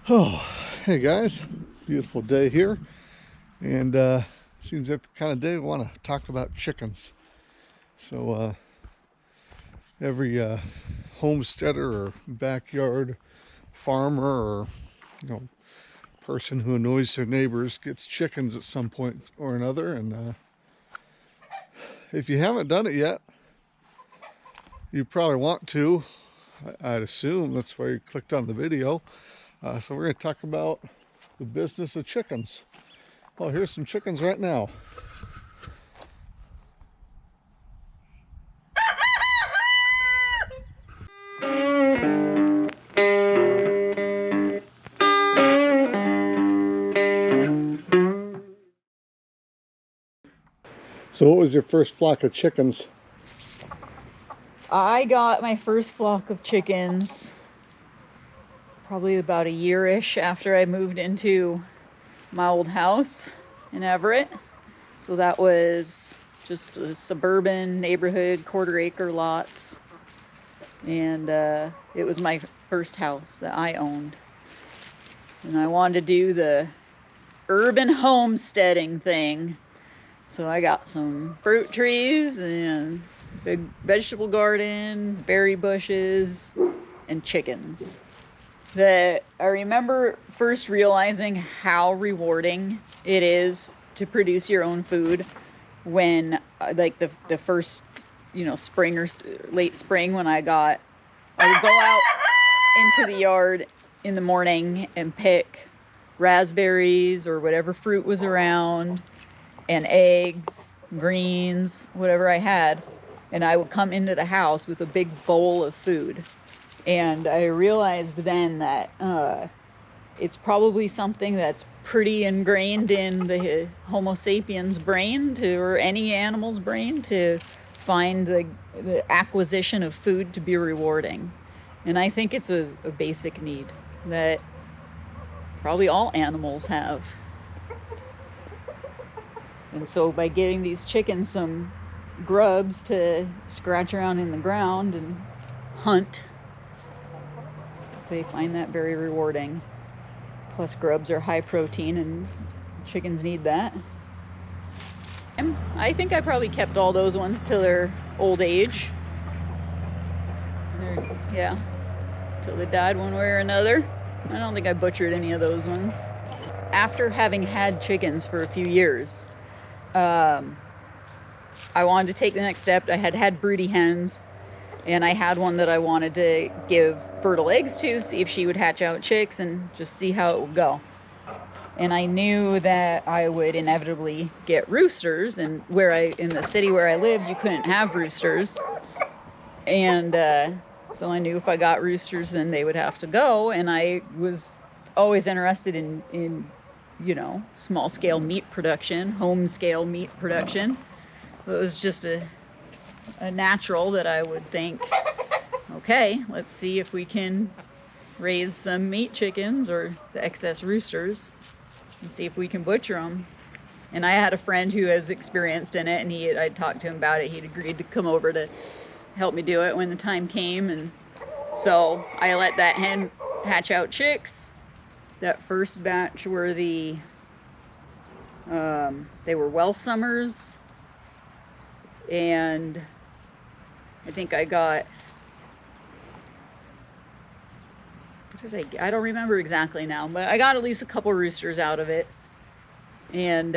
Oh, hey guys, beautiful day here, and seems like the kind of day we want to talk about chickens. So every homesteader or backyard farmer or you know person who annoys their neighbors gets chickens at some point or another, and if you haven't done it yet, you probably want to. I'd assume that's why you clicked on the video. So we're going to talk about the business of chickens. Oh, here's some chickens right now. So what was your first flock of chickens? I got my first flock of chickens probably about a year-ish after I moved into my old house in Everett. So that was just a suburban neighborhood, quarter-acre lots. And it was my first house that I owned. And I wanted to do the urban homesteading thing. So I got some fruit trees and big vegetable garden, berry bushes, and chickens. That I remember first realizing how rewarding it is to produce your own food when like the first spring or late spring when I would go out into the yard in the morning and pick raspberries or whatever fruit was around, and eggs, greens, whatever I had, and I would come into the house with a big bowl of food. And I realized then that it's probably something that's pretty ingrained in the Homo sapiens brain, or any animal's brain, to find the acquisition of food to be rewarding. And I think it's a basic need that probably all animals have. And so by giving these chickens some grubs to scratch around in the ground and hunt, they find that very rewarding. Plus grubs are high protein and chickens need that. I think I probably kept all those ones till their old age. Till they died one way or another. I don't think I butchered any of those ones. After having had chickens for a few years, I wanted to take the next step. I had had broody hens, and I had one that I wanted to give fertile eggs to, see if she would hatch out chicks and just see how it would go. And I knew that I would inevitably get roosters, and in the city where I lived, you couldn't have roosters. And so I knew if I got roosters, then they would have to go. And I was always interested in small scale meat production, home scale meat production. So it was just a natural that I would think, okay, let's see if we can raise some meat chickens or the excess roosters and see if we can butcher them. And I had a friend who was experienced in it, and I talked to him about it. He'd agreed to come over to help me do it when the time came. And so I let that hen hatch out chicks. That first batch were they were Welsummers, and I think I got, I don't remember exactly now, but I got at least a couple roosters out of it. And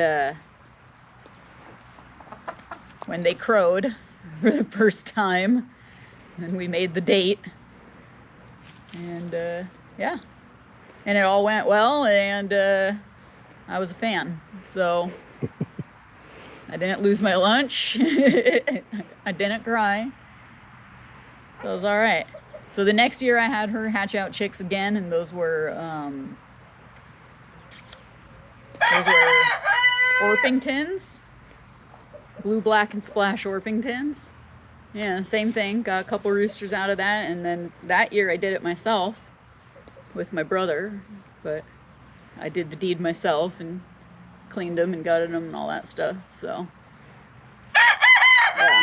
when they crowed for the first time, then we made the date, and yeah, and it all went well, and I was a fan. So I didn't lose my lunch. I didn't cry. So it was all right. So the next year I had her hatch out chicks again, and those were Orpingtons, blue, black, and splash Orpingtons. Yeah, same thing. Got a couple roosters out of that, and then that year I did it myself with my brother, but I did the deed myself and cleaned them and gutted them and all that stuff. So yeah.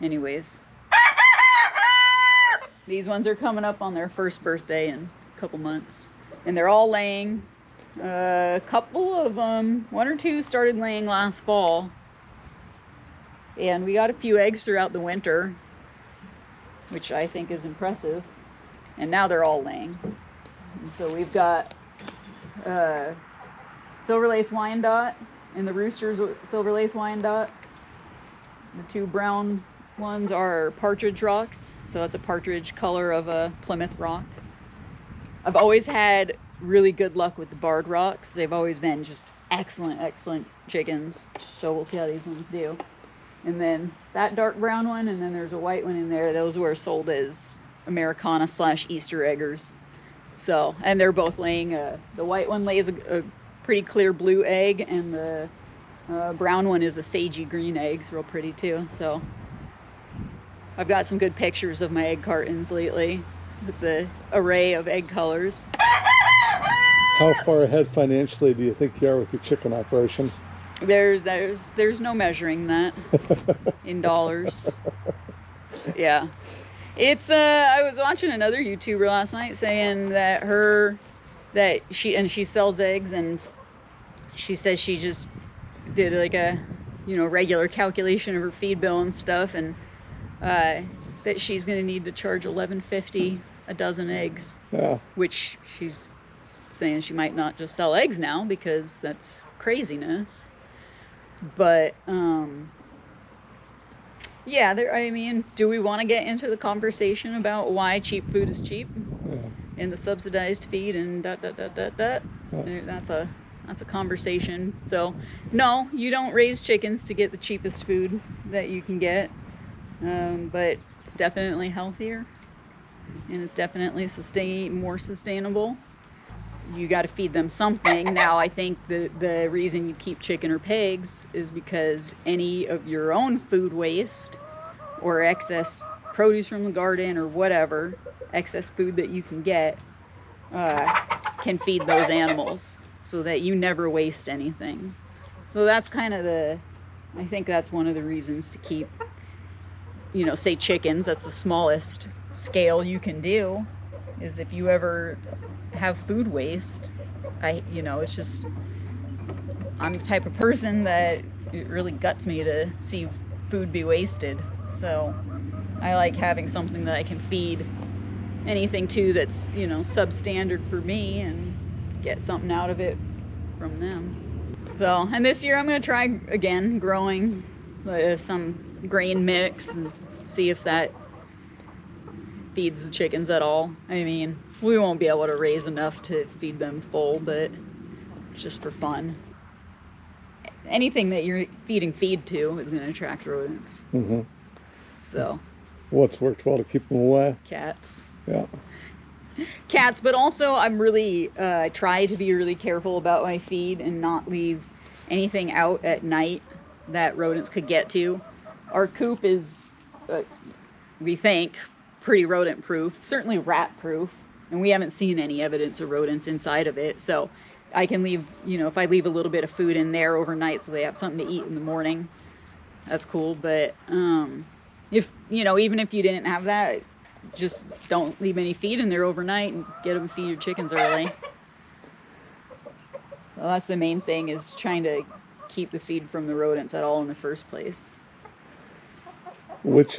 Anyways, These ones are coming up on their first birthday in a couple months. And they're all laying. A couple of them, one or two started laying last fall. And we got a few eggs throughout the winter, which I think is impressive. And now they're all laying. And so we've got Silver Lace Wyandotte and the Rooster's Silver Lace Wyandotte. The two brown ones are partridge rocks, so that's a partridge color of a Plymouth rock. I've always had really good luck with the barred rocks. They've always been just excellent chickens. So we'll see how these ones do. And then that dark brown one, and then there's a white one in there. Those were sold as Americana / Easter eggers. So, and they're both laying, the white one lays a pretty clear blue egg, and the brown one is a sagey green egg. It's real pretty too. So I've got some good pictures of my egg cartons lately with the array of egg colors. How far ahead financially do you think you are with your chicken operation? There's no measuring that in dollars. Yeah. It's I was watching another YouTuber last night saying that she sells eggs, and she says she just did like a regular calculation of her feed bill and stuff, and that she's gonna need to charge $11.50 a dozen eggs. Yeah. Which she's saying she might not just sell eggs now because that's craziness. But yeah, I mean, do we want to get into the conversation about why cheap food is cheap? Yeah. And the subsidized feed and ... Yeah. That's a conversation. So no, you don't raise chickens to get the cheapest food that you can get, but it's definitely healthier, and it's definitely more sustainable. You got to feed them something. Now, I think the reason you keep chicken or pigs is because any of your own food waste or excess produce from the garden or whatever, excess food that you can get, can feed those animals so that you never waste anything. So that's kind of I think that's one of the reasons to keep, say chickens. That's the smallest scale you can do, is if you ever have food waste, it's just, I'm the type of person that it really guts me to see food be wasted. So I like having something that I can feed anything to that's, substandard for me, and get something out of it from them. So, and this year I'm going to try again growing some grain mix and see if that feeds the chickens at all. I mean, we won't be able to raise enough to feed them full, but it's just for fun. Anything that you're feeding feed to is going to attract rodents. Mm-hmm. So what's worked well to keep them away? Cats. Yeah. Cats, but also I'm really try to be really careful about my feed and not leave anything out at night that rodents could get to. Our coop is, we think, pretty rodent proof, certainly rat proof, and we haven't seen any evidence of rodents inside of it. So I can leave, if I leave a little bit of food in there overnight so they have something to eat in the morning, that's cool. But if even if you didn't have that, just don't leave any feed in there overnight and get them to feed your chickens early. So that's the main thing, is trying to keep the feed from the rodents at all in the first place. Which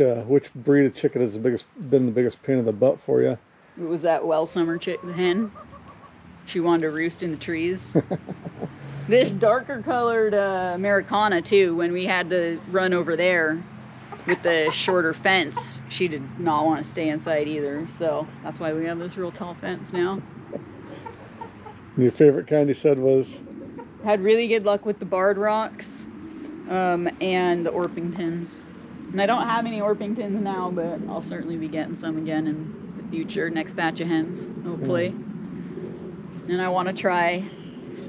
breed of chicken has been the biggest pain in the butt for you? It was that summer hen. She wanted to roost in the trees. This darker colored Americana too, when we had to run over there with the shorter fence, she did not want to stay inside either. So that's why we have this real tall fence now. Your favorite kind, you said, was? Had really good luck with the barred rocks and the Orpingtons. And I don't have any Orpingtons now, but I'll certainly be getting some again in the future. Next batch of hens, hopefully. And I want to try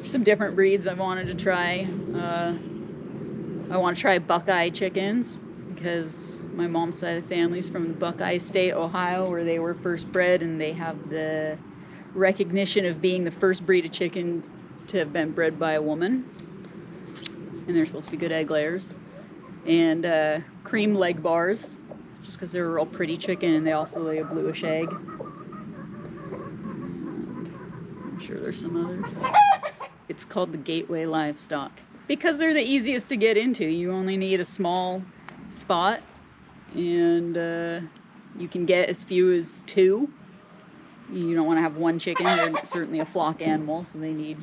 some different breeds. I wanted to try. I want to try Buckeye chickens, because my mom's side of the family's from the Buckeye State, Ohio, where they were first bred, and they have the recognition of being the first breed of chicken to have been bred by a woman. And they're supposed to be good egg layers. And cream leg bars, just because they're a real pretty chicken, and they also lay a bluish egg. I'm sure there's some others. It's called the gateway livestock because they're the easiest to get into. You only need a small spot, and you can get as few as 2. You don't want to have one chicken. They're certainly a flock animal, so they need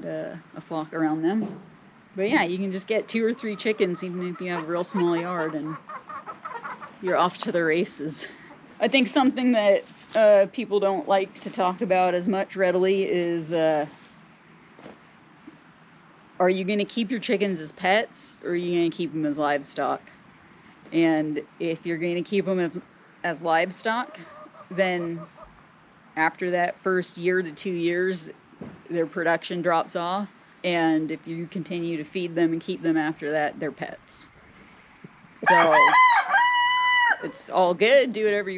a flock around them. But yeah, you can just get 2 or 3 chickens even if you have a real small yard, and you're off to the races. I think something that people don't like to talk about as much readily is are you going to keep your chickens as pets, or are you going to keep them as livestock? And if you're going to keep them as livestock, then after that first year to 2 years, their production drops off. And if you continue to feed them and keep them after that, they're pets. So it's all good. Do whatever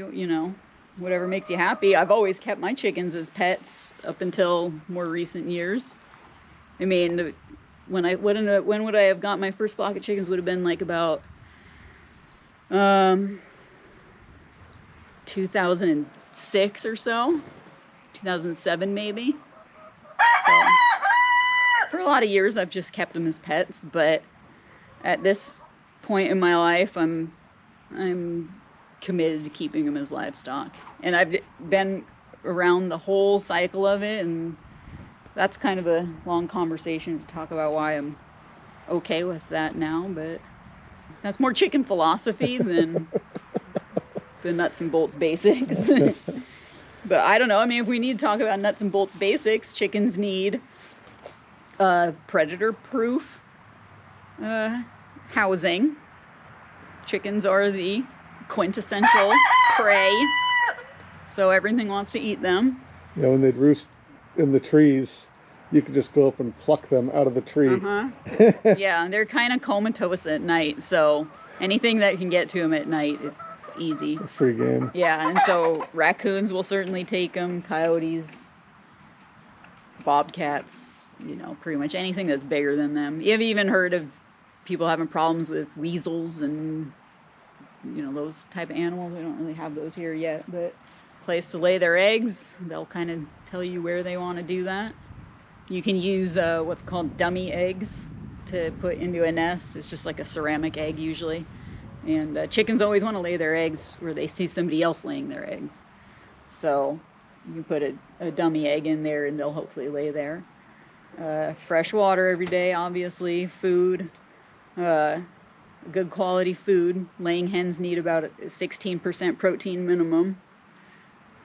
whatever makes you happy. I've always kept my chickens as pets up until more recent years. I mean, when would I have got my first flock of chickens? Would have been like about 2006 or so, 2007 maybe. So for a lot of years I've just kept them as pets, but at this point in my life I'm committed to keeping them as livestock. And I've been around the whole cycle of it, and that's kind of a long conversation to talk about why I'm okay with that now, but that's more chicken philosophy than the nuts and bolts basics. But I don't know. I mean, if we need to talk about nuts and bolts basics, chickens need predator-proof housing. Chickens are the quintessential prey, so everything wants to eat them. Yeah, when they'd roost in the trees, you could just go up and pluck them out of the tree. Yeah, they're kind of comatose at night, so anything that can get to them at night, it's easy. A free game. Yeah, and so raccoons will certainly take them, coyotes, bobcats, pretty much anything that's bigger than them. You've even heard of people having problems with weasels and, those type of animals. We don't really have those here yet, but place to lay their eggs. They'll kind of tell you where they want to do that. You can use what's called dummy eggs to put into a nest. It's just like a ceramic egg usually. And chickens always want to lay their eggs where they see somebody else laying their eggs. So you put a dummy egg in there and they'll hopefully lay there. Fresh water every day, obviously. Food. Good quality food. Laying hens need about a 16% protein minimum.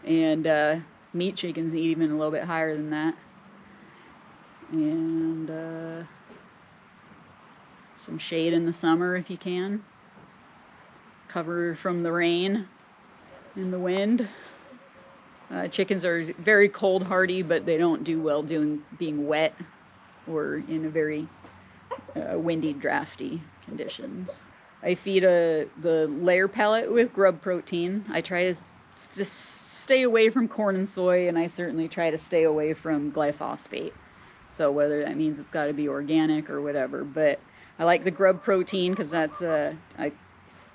And meat chickens need even a little bit higher than that. And some shade in the summer if you can. Cover from the rain and the wind. Chickens are very cold hardy, but they don't do well being wet or in a very windy, drafty conditions. I feed the layer pellet with grub protein. I try to just stay away from corn and soy, and I certainly try to stay away from glyphosate. So whether that means it's got to be organic or whatever, but I like the grub protein because that's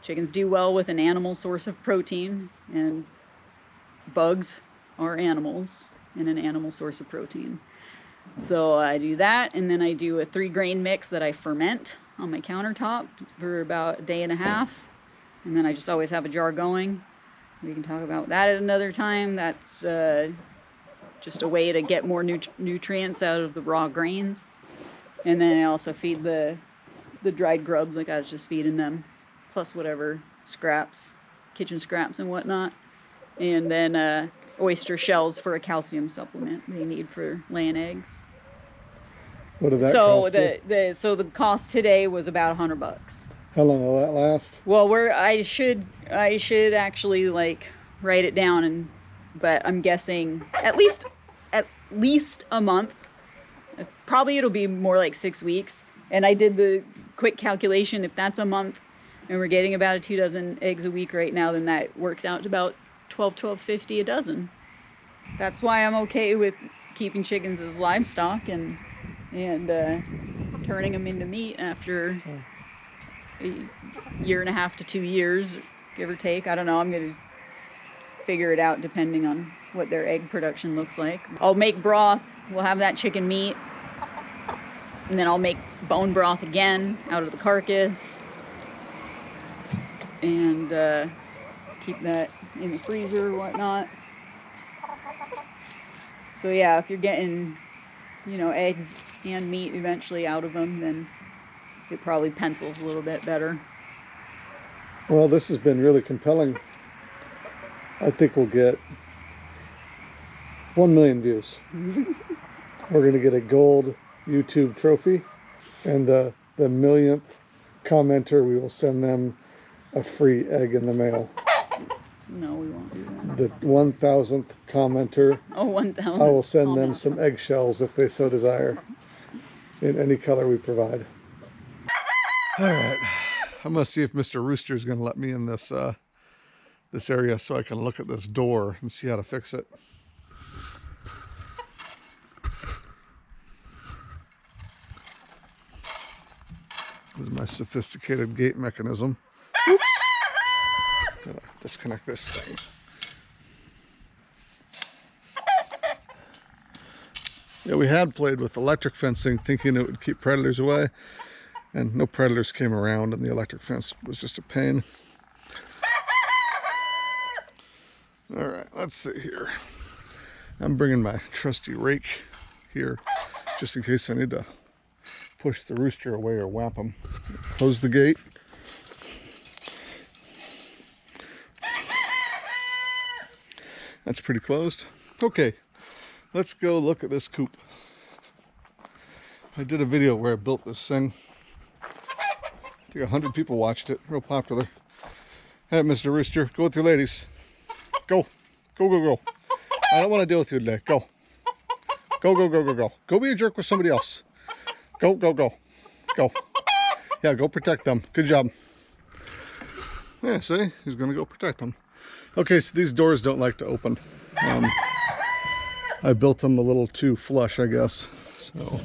chickens do well with an animal source of protein, and bugs are animals and an animal source of protein. So I do that, and then I do a 3-grain mix that I ferment on my countertop for about a day and a half, and then I just always have a jar going. We can talk about that at another time. That's just a way to get more nutrients out of the raw grains. And then I also feed the dried grubs like I was just feeding them, plus whatever scraps, kitchen scraps and whatnot. And then oyster shells for a calcium supplement they need for laying eggs. What did that cost you? So the cost today was about $100. How long will that last? Well, I should actually write it down, but I'm guessing at least a month. Probably it'll be more like 6 weeks. And I did the quick calculation. If that's a month, and we're getting about 2 dozen eggs a week right now, then that works out to about $12.50 a dozen. That's why I'm okay with keeping chickens as livestock and turning them into meat after a year and a half to 2 years, give or take. I don't know. I'm going to figure it out depending on what their egg production looks like. I'll make broth. We'll have that chicken meat. And then I'll make bone broth again out of the carcass. And keep that in the freezer or whatnot. So yeah, if you're getting, you know, eggs and meat eventually out of them, then it probably pencils a little bit better. Well, this has been really compelling. I think we'll get 1 million views. We're going to get a gold YouTube trophy, and the millionth commenter, we will send them a free egg in the mail. No, we won't do that. The 1,000th commenter, Oh, 1,000. I will send them some eggshells if they so desire, in any color we provide. All right, I'm gonna see if Mr. Rooster is gonna let me in this this area so I can look at this door and see how to fix it. This is my sophisticated gate mechanism. Oops. Gotta disconnect this thing. Yeah, we had played with electric fencing thinking it would keep predators away, and no predators came around, and the electric fence was just a pain. All right, let's see here. I'm bringing my trusty rake here just in case I need to push the rooster away or whap him. Close the gate. That's pretty closed. Okay, let's go look at this coop. I did a video where I built this thing. I think 100 people watched it. Real popular. Hey, Mr. Rooster, go with your ladies. Go. Go, go, go. I don't want to deal with you today. Go. Go, go, go, go, go. Go be a jerk with somebody else. Go, go, go. Go. Yeah, go protect them. Good job. Yeah, see? He's going to go protect them. Okay, so these doors don't like to open. I built them a little too flush, I guess. So,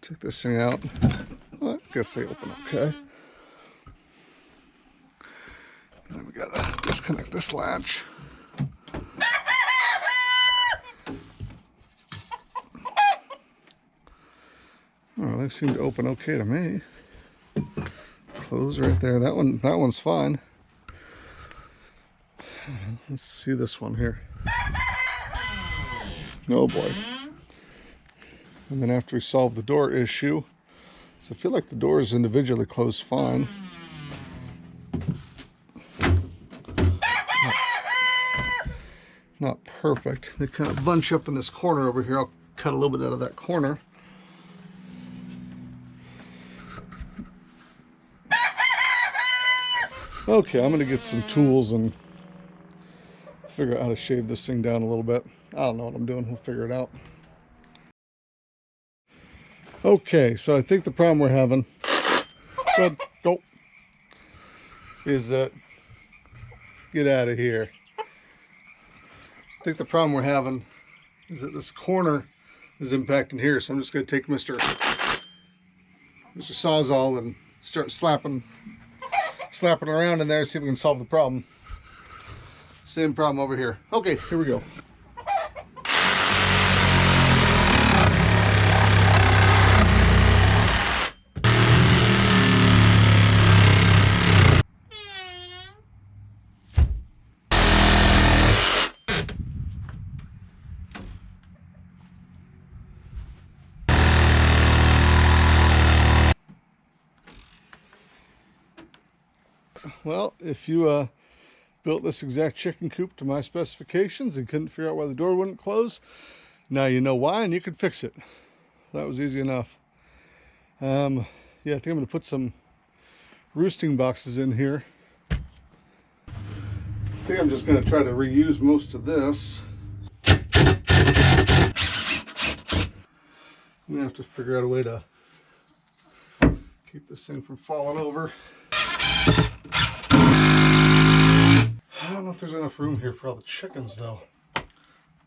take this thing out. Well, I guess they open okay. Then we gotta disconnect this latch. Oh, they seem to open okay to me. Close right there. That one's fine. Let's see this one here. Oh boy. And then after we solve the door issue, so I feel like the doors individually close fine. Not perfect. They kind of bunch up in this corner over here. I'll cut a little bit out of that corner. Okay, I'm gonna get some tools and figure out how to shave this thing down a little bit. I don't know what I'm doing. We'll figure it out. Okay, so I think the problem we're having, good, go, is that, get out of here. I think the problem we're having is that this corner is impacting here, so I'm just going to take Mr. Sawzall and start slapping around in there, see if we can solve the problem. Same problem over here. Okay, here we go. Well, if you built this exact chicken coop to my specifications and couldn't figure out why the door wouldn't close, now you know why and you can fix it. That was easy enough. Yeah, I think I'm going to put some roosting boxes in here. I think I'm just going to try to reuse most of this. I'm going to have to figure out a way to keep this thing from falling over. I don't know if there's enough room here for all the chickens, though.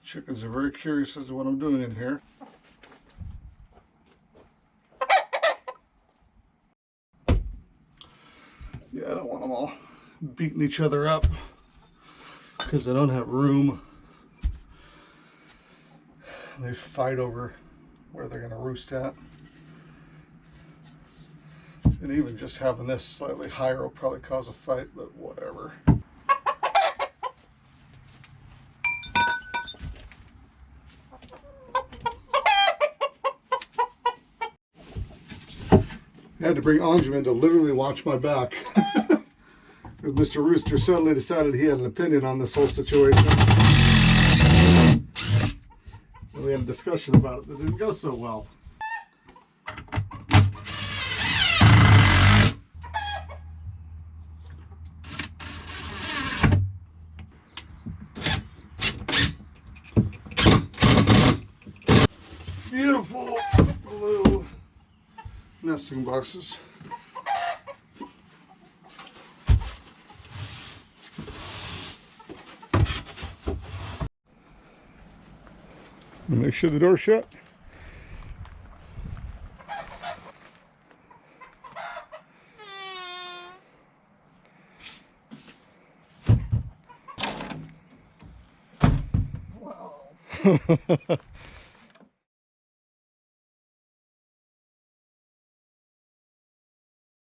Chickens are very curious as to what I'm doing in here. Yeah, I don't want them all beating each other up because I don't have room. They fight over where they're going to roost at. And even just having this slightly higher will probably cause a fight, but whatever. I had to bring Anjum in to literally watch my back. Mr. Rooster suddenly decided he had an opinion on this whole situation. And we had a discussion about it that didn't go so well. Beautiful blue nesting boxes. Make sure the door's shut. Wow.